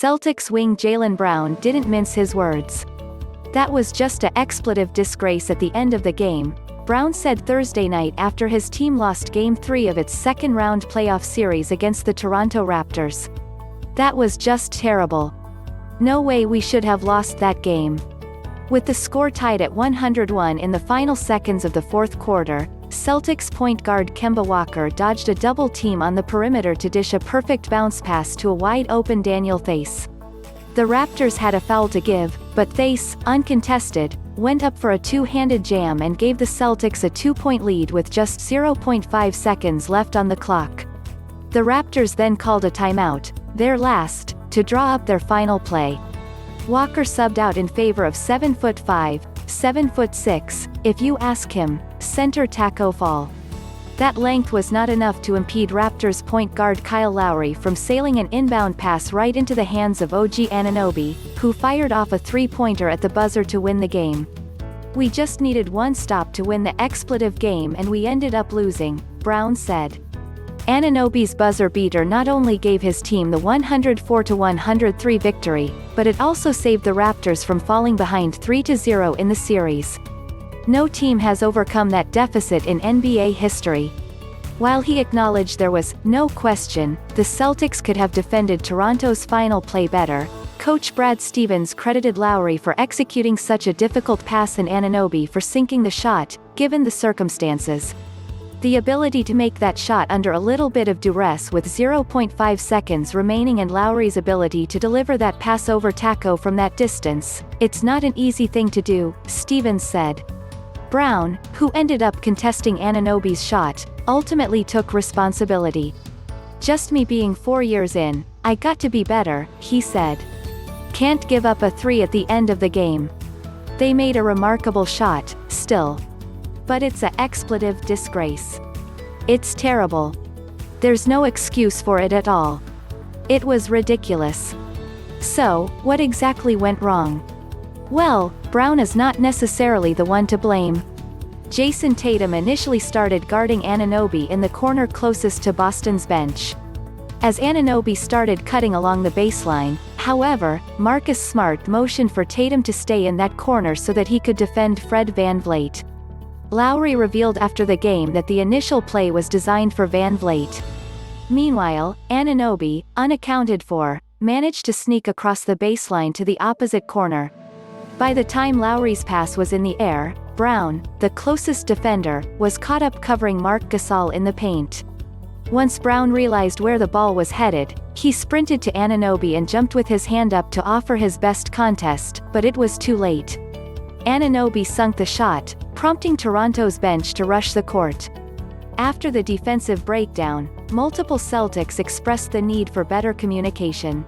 Celtics wing Jaylen Brown didn't mince his words. "That was just a expletive disgrace at the end of the game," Brown said Thursday night after his team lost Game 3 of its second-round playoff series against the Toronto Raptors. "That was just terrible. No way we should have lost that game." With the score tied at 101 in the final seconds of the fourth quarter, Celtics point guard Kemba Walker dodged a double team on the perimeter to dish a perfect bounce pass to a wide-open Daniel Theis. The Raptors had a foul to give, but Theis, uncontested, went up for a two-handed jam and gave the Celtics a 2-point lead with just 0.5 seconds left on the clock. The Raptors then called a timeout, their last, to draw up their final play. Walker subbed out in favor of 7'5", 7'6", if you ask him, center Tacko Fall. That length was not enough to impede Raptors point guard Kyle Lowry from sailing an inbound pass right into the hands of OG Anunoby, who fired off a three-pointer at the buzzer to win the game. "We just needed one stop to win the expletive game and we ended up losing," Brown said. Anunoby's buzzer beater not only gave his team the 104-103 victory, but it also saved the Raptors from falling behind 3-0 in the series. No team has overcome that deficit in NBA history. While he acknowledged there was no question the Celtics could have defended Toronto's final play better, coach Brad Stevens credited Lowry for executing such a difficult pass and Anunoby for sinking the shot, given the circumstances. "The ability to make that shot under a little bit of duress with 0.5 seconds remaining and Lowry's ability to deliver that pass over Tacko from that distance, it's not an easy thing to do," Stevens said. Brown, who ended up contesting Anunoby's shot, ultimately took responsibility. "Just me being 4 years in, I got to be better," he said. "Can't give up a three at the end of the game. They made a remarkable shot, still. But it's a expletive disgrace. It's terrible. There's no excuse for it at all. It was ridiculous." So, what exactly went wrong? Well, Brown is not necessarily the one to blame. Jayson Tatum initially started guarding Anunoby in the corner closest to Boston's bench. As Anunoby started cutting along the baseline, however, Marcus Smart motioned for Tatum to stay in that corner so that he could defend Fred Van Vleet. Lowry revealed after the game that the initial play was designed for Van Vleet. Meanwhile, Anunoby, unaccounted for, managed to sneak across the baseline to the opposite corner. By the time Lowry's pass was in the air, Brown, the closest defender, was caught up covering Marc Gasol in the paint. Once Brown realized where the ball was headed, he sprinted to Anunoby and jumped with his hand up to offer his best contest, but it was too late. Anunoby sunk the shot, prompting Toronto's bench to rush the court. After the defensive breakdown, multiple Celtics expressed the need for better communication.